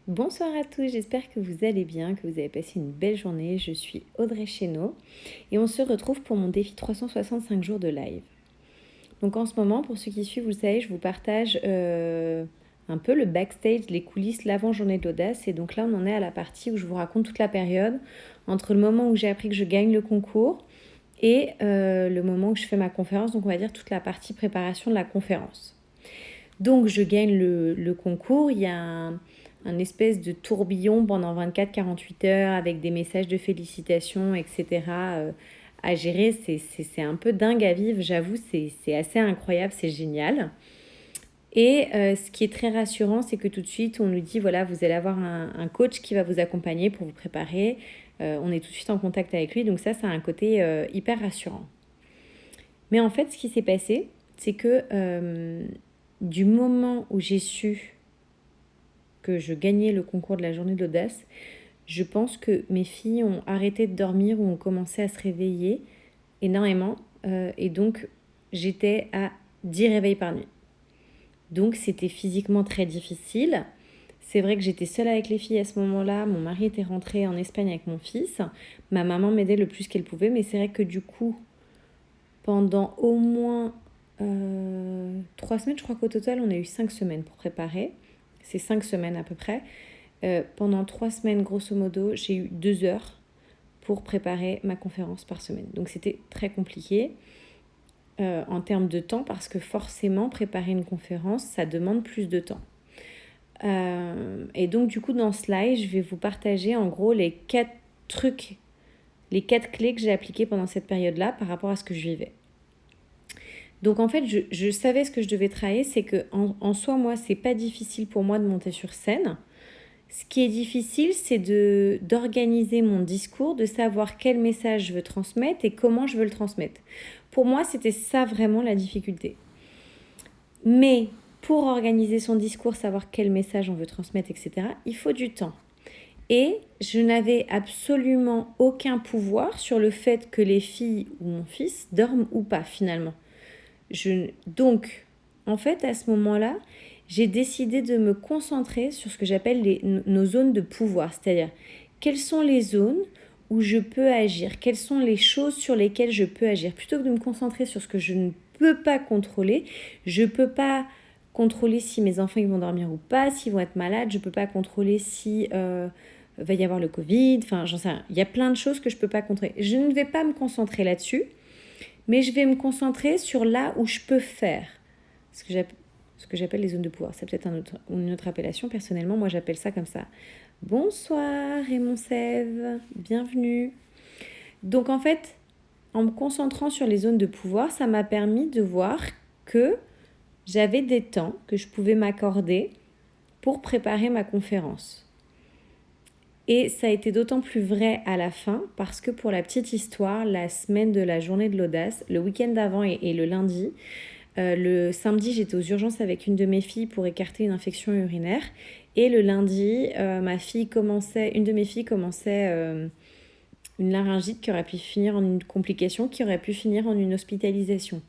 Bonsoir à tous, j'espère que vous allez bien, que vous avez passé une belle journée. Je suis Audrey Chénaud et on se retrouve pour mon défi 365 jours de live. Donc en ce moment, pour ceux qui suivent, vous le savez, je vous partage un peu le backstage, les coulisses, l'avant-journée de l'audace. Et donc là, on en est à la partie où je vous raconte toute la période entre le moment où j'ai appris que je gagne le concours et le moment où je fais ma conférence. Donc on va dire toute la partie préparation de la conférence. Donc je gagne le concours, il y a un espèce de tourbillon pendant 24-48 heures avec des messages de félicitations, etc. À gérer. C'est un peu dingue à vivre, j'avoue, c'est assez incroyable, c'est génial. Et ce qui est très rassurant, c'est que tout de suite, on nous dit, voilà, vous allez avoir un coach qui va vous accompagner pour vous préparer. On est tout de suite en contact avec lui, donc ça a un côté hyper rassurant. Mais en fait, ce qui s'est passé, c'est que du moment où j'ai su que je gagnais le concours de la journée de l'audace, je pense que mes filles ont arrêté de dormir ou ont commencé à se réveiller énormément. Et donc, j'étais à 10 réveils par nuit. Donc, c'était physiquement très difficile. C'est vrai que j'étais seule avec les filles à ce moment-là. Mon mari était rentré en Espagne avec mon fils. Ma maman m'aidait le plus qu'elle pouvait. Mais c'est vrai que du coup, pendant au moins 3 semaines, je crois qu'au total, on a eu 5 semaines pour préparer. C'est 5 semaines à peu près. Pendant 3 semaines, grosso modo, j'ai eu 2 heures pour préparer ma conférence par semaine. Donc c'était très compliqué en termes de temps parce que forcément, préparer une conférence, ça demande plus de temps. Et donc du coup, dans ce live, je vais vous partager en gros les 4 trucs, les 4 clés que j'ai appliquées pendant cette période-là par rapport à ce que je vivais. Donc en fait, je savais ce que je devais travailler, c'est que en soi, moi, c'est pas difficile pour moi de monter sur scène. Ce qui est difficile, c'est d'organiser mon discours, de savoir quel message je veux transmettre et comment je veux le transmettre. Pour moi, c'était ça vraiment la difficulté. Mais pour organiser son discours, savoir quel message on veut transmettre, etc., il faut du temps. Et je n'avais absolument aucun pouvoir sur le fait que les filles ou mon fils dorment ou pas finalement. Donc, en fait, à ce moment-là, j'ai décidé de me concentrer sur ce que j'appelle nos zones de pouvoir. C'est-à-dire, quelles sont les zones où je peux agir? Quelles sont les choses sur lesquelles je peux agir? Plutôt que de me concentrer sur ce que je ne peux pas contrôler, je ne peux pas contrôler si mes enfants ils vont dormir ou pas, s'ils vont être malades, je ne peux pas contrôler si va y avoir le Covid, enfin j'en sais rien. Il y a plein de choses que je ne peux pas contrôler. Je ne vais pas me concentrer là-dessus, mais je vais me concentrer sur là où je peux faire. Ce que j'appelle les zones de pouvoir. C'est peut-être une autre appellation. Personnellement, moi, j'appelle ça comme ça. Bonsoir Raymond Sève, bienvenue. Donc en fait, en me concentrant sur les zones de pouvoir, ça m'a permis de voir que j'avais des temps que je pouvais m'accorder pour préparer ma conférence. Et ça a été d'autant plus vrai à la fin parce que pour la petite histoire, la semaine de la journée de l'audace, le week-end d'avant et le lundi, le samedi, j'étais aux urgences avec une de mes filles pour écarter une infection urinaire. Et le lundi, une de mes filles commençait une laryngite qui aurait pu finir en une complication, qui aurait pu finir en une hospitalisation.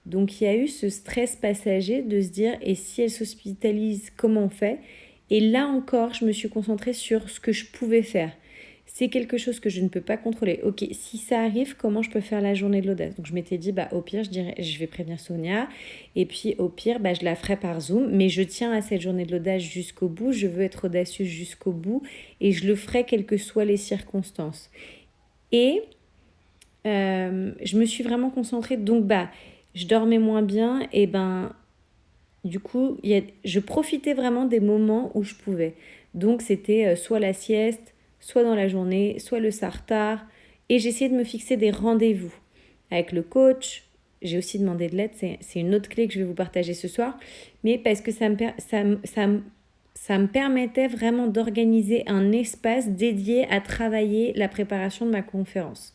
Donc il y a eu ce stress passager de se dire, et si elle s'hospitalise, comment on fait? Et là encore, je me suis concentrée sur ce que je pouvais faire. C'est quelque chose que je ne peux pas contrôler. Ok, si ça arrive, comment je peux faire la journée de l'audace? Donc je m'étais dit, au pire, je vais prévenir Sonia. Et puis au pire, je la ferai par Zoom. Mais je tiens à cette journée de l'audace jusqu'au bout. Je veux être audacieuse jusqu'au bout. Et je le ferai quelles que soient les circonstances. Et je me suis vraiment concentrée. Donc je dormais moins bien. Et du coup, je profitais vraiment des moments où je pouvais. Donc, c'était soit la sieste, soit dans la journée, soit le sartare. Et j'essayais de me fixer des rendez-vous avec le coach. J'ai aussi demandé de l'aide. C'est une autre clé que je vais vous partager ce soir. Mais parce que ça me permettait vraiment d'organiser un espace dédié à travailler la préparation de ma conférence.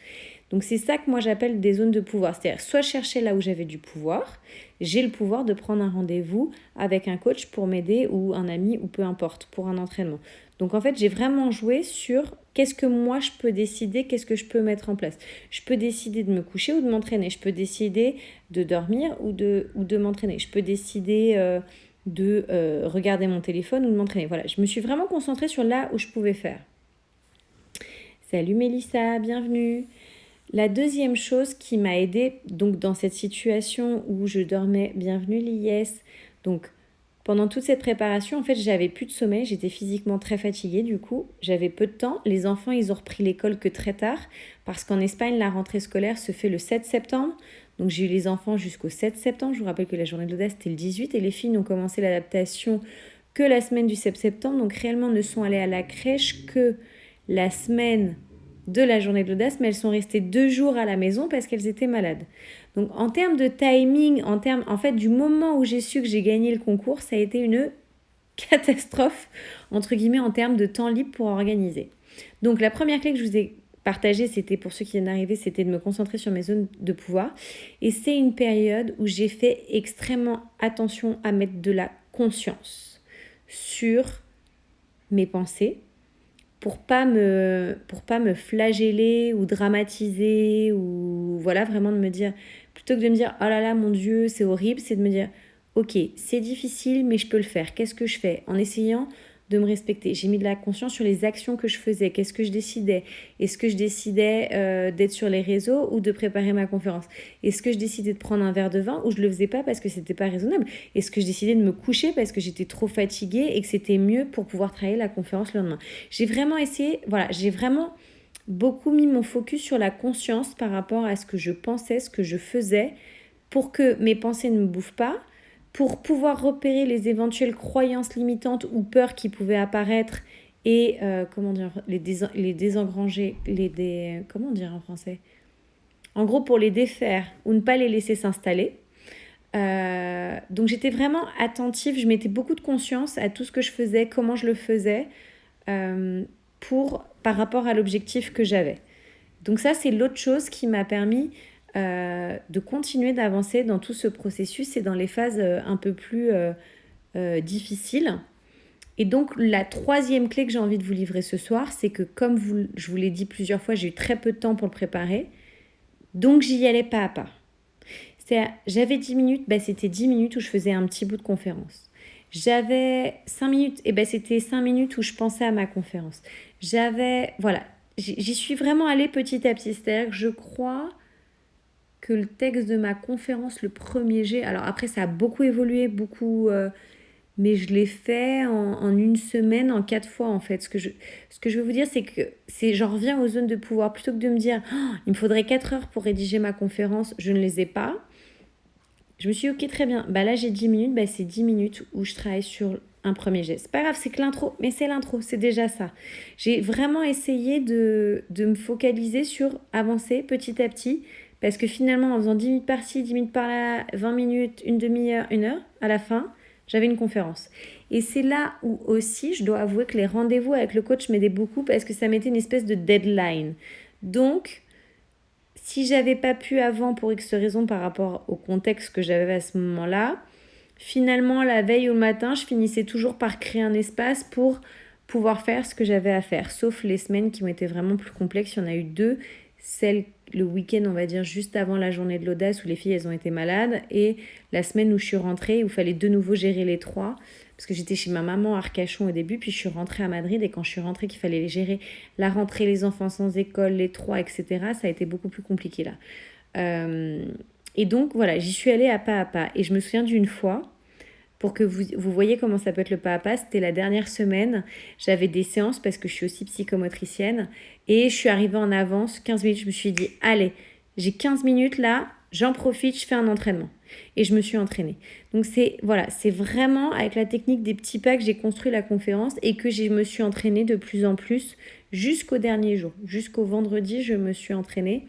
Donc c'est ça que moi j'appelle des zones de pouvoir. C'est-à-dire soit je cherchais là où j'avais du pouvoir, j'ai le pouvoir de prendre un rendez-vous avec un coach pour m'aider ou un ami ou peu importe pour un entraînement. Donc en fait j'ai vraiment joué sur qu'est-ce que moi je peux décider, qu'est-ce que je peux mettre en place. Je peux décider de me coucher ou de m'entraîner. Je peux décider de dormir ou de m'entraîner. Je peux décider de regarder mon téléphone ou de m'entraîner. Voilà, je me suis vraiment concentrée sur là où je pouvais faire. Salut Mélissa, bienvenue. La deuxième chose qui m'a aidée donc dans cette situation où je dormais, bienvenue Lies, donc pendant toute cette préparation, en fait, j'avais plus de sommeil, j'étais physiquement très fatiguée du coup, j'avais peu de temps. Les enfants, ils ont repris l'école que très tard parce qu'en Espagne, la rentrée scolaire se fait le 7 septembre. Donc j'ai eu les enfants jusqu'au 7 septembre. Je vous rappelle que la journée de l'audace, c'était le 18 et les filles n'ont commencé l'adaptation que la semaine du 7 septembre. Donc réellement, ne sont allées à la crèche que la semaine de la journée de l'audace, mais elles sont restées 2 jours à la maison parce qu'elles étaient malades. Donc en termes de timing, en fait du moment où j'ai su que j'ai gagné le concours, ça a été une catastrophe, entre guillemets, en termes de temps libre pour organiser. Donc la première clé que je vous ai partagée, c'était pour ceux qui viennent d'arriver, c'était de me concentrer sur mes zones de pouvoir. Et c'est une période où j'ai fait extrêmement attention à mettre de la conscience sur mes pensées, pour pas me flageller ou dramatiser ou voilà, vraiment de me dire, plutôt que de me dire oh là là mon Dieu c'est horrible, c'est de me dire ok c'est difficile mais je peux le faire, qu'est-ce que je fais, en essayant de me respecter. J'ai mis de la conscience sur les actions que je faisais, qu'est-ce que je décidais, est-ce que je décidais d'être sur les réseaux ou de préparer ma conférence, est-ce que je décidais de prendre un verre de vin ou je le faisais pas parce que c'était pas raisonnable, est-ce que je décidais de me coucher parce que j'étais trop fatiguée et que c'était mieux pour pouvoir travailler la conférence le lendemain. J'ai vraiment essayé, voilà, j'ai vraiment beaucoup mis mon focus sur la conscience par rapport à ce que je pensais, ce que je faisais, pour que mes pensées ne me bouffent pas, pour pouvoir repérer les éventuelles croyances limitantes ou peurs qui pouvaient apparaître et, comment dire, les désengranger, comment dire en français ? En gros, pour les défaire ou ne pas les laisser s'installer. Donc j'étais vraiment attentive, je mettais beaucoup de conscience à tout ce que je faisais, comment je le faisais, par rapport à l'objectif que j'avais. Donc ça, c'est l'autre chose qui m'a permis de continuer d'avancer dans tout ce processus et dans les phases un peu plus difficiles. Et donc la troisième clé que j'ai envie de vous livrer ce soir, c'est que comme je vous l'ai dit plusieurs fois, j'ai eu très peu de temps pour le préparer, donc j'y allais pas à pas. J'avais 10 minutes, c'était 10 minutes où je faisais un petit bout de conférence. J'avais 5 minutes, c'était 5 minutes où je pensais à ma conférence. Voilà, j'y suis vraiment allée petit à petit. C'est-à-dire que je crois que le texte de ma conférence, le premier jet, alors après ça a beaucoup évolué, mais je l'ai fait en une semaine, en 4 fois en fait. Ce que je veux vous dire, c'est que j'en reviens aux zones de pouvoir. Plutôt que de me dire, oh, il me faudrait 4 heures pour rédiger ma conférence, je ne les ai pas. Je me suis dit, ok, très bien. Là, j'ai 10 minutes. C'est 10 minutes où je travaille sur un premier geste. C'est pas grave, c'est que l'intro. Mais c'est l'intro, c'est déjà ça. J'ai vraiment essayé de me focaliser sur avancer petit à petit. Parce que finalement, en faisant 10 minutes par-ci, 10 minutes par-là, 20 minutes, une demi-heure, 1 heure, à la fin, j'avais une conférence. Et c'est là où aussi, je dois avouer que les rendez-vous avec le coach m'aidaient beaucoup parce que ça mettait une espèce de deadline. Donc, si j'avais pas pu avant pour X raisons par rapport au contexte que j'avais à ce moment-là, finalement, la veille au matin, je finissais toujours par créer un espace pour pouvoir faire ce que j'avais à faire. Sauf les semaines qui ont été vraiment plus complexes. Il y en a eu 2. Celle, le week-end, on va dire, juste avant la journée de l'audace où les filles, elles ont été malades. Et la semaine où je suis rentrée, où il fallait de nouveau gérer les 3. Parce que j'étais chez ma maman à Arcachon au début, puis je suis rentrée à Madrid. Et quand je suis rentrée, qu'il fallait gérer la rentrée, les enfants sans école, les 3, etc., ça a été beaucoup plus compliqué là. Et donc, voilà, j'y suis allée à pas à pas. Et je me souviens d'une fois, pour que vous voyez comment ça peut être le pas à pas, c'était la dernière semaine. J'avais des séances parce que je suis aussi psychomotricienne. Et je suis arrivée en avance, 15 minutes. Je me suis dit, allez, j'ai 15 minutes là, j'en profite, je fais un entraînement. Et je me suis entraînée. Donc c'est vraiment avec la technique des petits pas que j'ai construit la conférence et que je me suis entraînée de plus en plus jusqu'au dernier jour. Jusqu'au vendredi, je me suis entraînée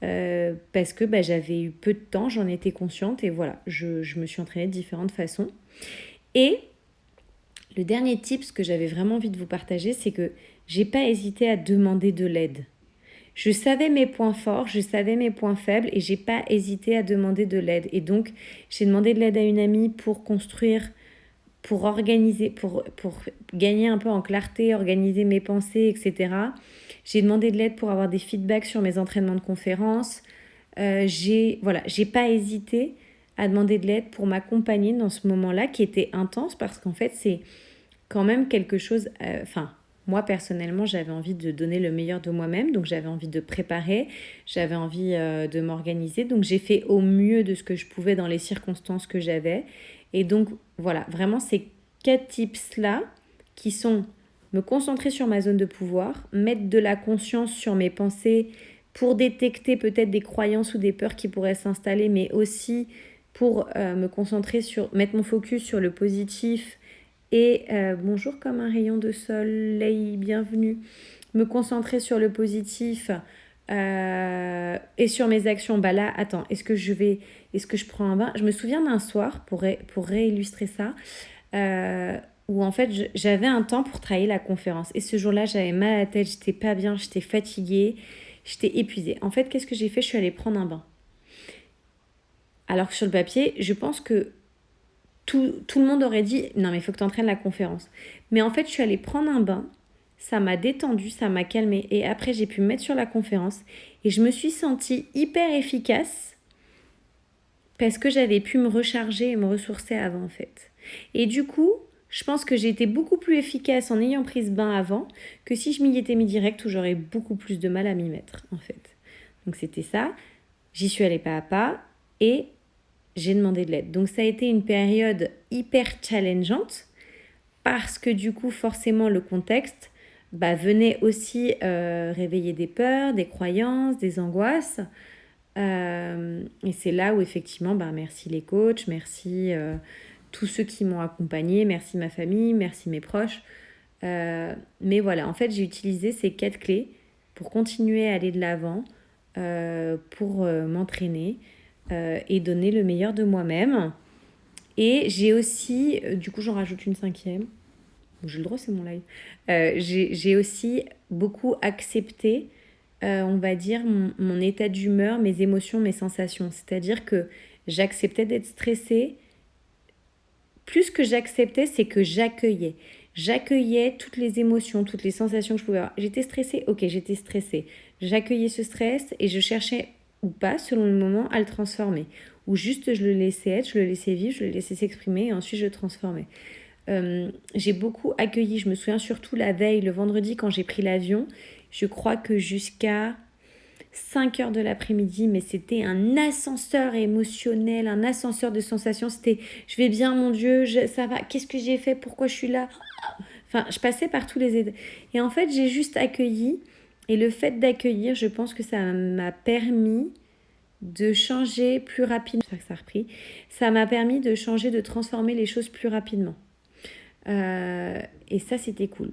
parce que j'avais eu peu de temps, j'en étais consciente et voilà, je me suis entraînée de différentes façons. Et le dernier tip, ce que j'avais vraiment envie de vous partager, c'est que j'ai pas hésité à demander de l'aide. Je savais mes points forts, je savais mes points faibles et j'ai pas hésité à demander de l'aide. Et donc, j'ai demandé de l'aide à une amie pour construire, pour organiser, pour gagner un peu en clarté, organiser mes pensées, etc. J'ai demandé de l'aide pour avoir des feedbacks sur mes entraînements de conférences. J'ai pas hésité à demander de l'aide pour m'accompagner dans ce moment-là qui était intense parce qu'en fait, c'est quand même quelque chose... moi, personnellement, j'avais envie de donner le meilleur de moi-même. Donc, j'avais envie de préparer, j'avais envie de m'organiser. Donc, j'ai fait au mieux de ce que je pouvais dans les circonstances que j'avais. Et donc, voilà, vraiment, ces 4 tips-là qui sont me concentrer sur ma zone de pouvoir, mettre de la conscience sur mes pensées pour détecter peut-être des croyances ou des peurs qui pourraient s'installer, mais aussi pour me concentrer sur, mettre mon focus sur le positif et bonjour comme un rayon de soleil, bienvenue, me concentrer sur le positif et sur mes actions. Bah là, attends, est-ce que je prends un bain? Je me souviens d'un soir, pour réillustrer ça, où en fait j'avais un temps pour travailler la conférence. Et ce jour-là, j'avais mal à la tête, j'étais pas bien, j'étais fatiguée, j'étais épuisée. En fait, qu'est-ce que j'ai fait? Je suis allée prendre un bain. Alors que sur le papier, je pense que tout le monde aurait dit « Non, mais il faut que tu entraînes la conférence ». Mais en fait, je suis allée prendre un bain, ça m'a détendue, ça m'a calmée. Et après, j'ai pu me mettre sur la conférence et je me suis sentie hyper efficace parce que j'avais pu me recharger et me ressourcer avant, en fait. Et du coup, je pense que j'ai été beaucoup plus efficace en ayant pris ce bain avant que si je m'y étais mis direct où j'aurais beaucoup plus de mal à m'y mettre, en fait. Donc, c'était ça. J'y suis allée pas à pas et j'ai demandé de l'aide. Donc, ça a été une période hyper challengeante parce que du coup, forcément, le contexte venait aussi réveiller des peurs, des croyances, des angoisses. Et c'est là où effectivement, merci les coachs, merci tous ceux qui m'ont accompagnée, merci ma famille, merci mes proches. Mais voilà, en fait, j'ai utilisé ces 4 clés pour continuer à aller de l'avant, pour m'entraîner et donner le meilleur de moi-même. Et j'ai aussi, du coup j'en rajoute une 5e, j'ai le droit, c'est mon live. J'ai aussi beaucoup accepté, on va dire, mon état d'humeur, mes émotions, mes sensations. C'est-à-dire que j'acceptais d'être stressée. Plus que j'acceptais, c'est que j'accueillais. J'accueillais toutes les émotions, toutes les sensations que je pouvais avoir. J'étais stressée, ok, j'étais stressée. J'accueillais ce stress et je cherchais, ou pas, selon le moment, à le transformer. Ou juste je le laissais être, je le laissais vivre, je le laissais s'exprimer et ensuite je le transformais. J'ai beaucoup accueilli, je me souviens surtout la veille, le vendredi quand j'ai pris l'avion, je crois que jusqu'à 5 heures de l'après-midi, mais c'était un ascenseur émotionnel, un ascenseur de sensations, c'était je vais bien mon Dieu, ça va, qu'est-ce que j'ai fait, pourquoi je suis là, enfin je passais par tous les états. Et en fait j'ai juste accueilli, et le fait d'accueillir, je pense que ça m'a permis de changer plus rapidement, j'espère que ça a repris, ça m'a permis de changer, de transformer les choses plus rapidement. Et ça, c'était cool.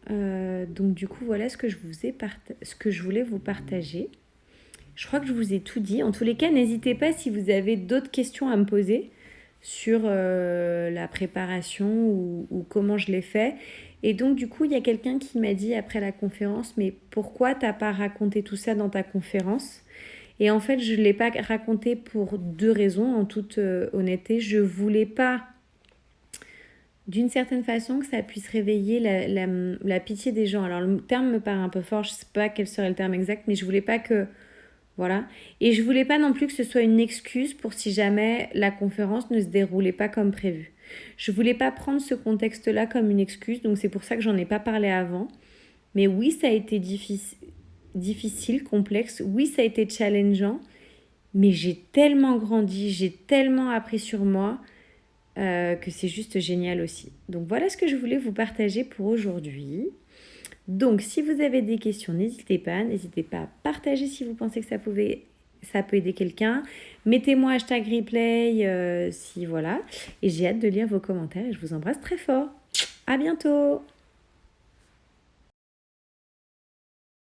Donc du coup, voilà ce que je voulais vous partager. Je crois que je vous ai tout dit. En tous les cas, n'hésitez pas si vous avez d'autres questions à me poser sur la préparation ou comment je l'ai fait. Et donc du coup, il y a quelqu'un qui m'a dit après la conférence, mais pourquoi t'as pas raconté tout ça dans ta conférence? Et en fait, je ne l'ai pas raconté pour 2 raisons, en toute honnêteté. Je voulais pas, d'une certaine façon, que ça puisse réveiller la pitié des gens. Alors le terme me paraît un peu fort, je ne sais pas quel serait le terme exact, mais je voulais pas que... Voilà. Et je voulais pas non plus que ce soit une excuse pour si jamais la conférence ne se déroulait pas comme prévu. Je voulais pas prendre ce contexte-là comme une excuse, donc c'est pour ça que j'en ai pas parlé avant. Mais oui, ça a été difficile, complexe. Oui, ça a été challengeant. Mais j'ai tellement grandi, j'ai tellement appris sur moi que c'est juste génial aussi. Donc voilà ce que je voulais vous partager pour aujourd'hui. Donc si vous avez des questions, n'hésitez pas à partager si vous pensez que ça peut aider quelqu'un. Mettez-moi #replay si voilà. Et j'ai hâte de lire vos commentaires et je vous embrasse très fort. À bientôt.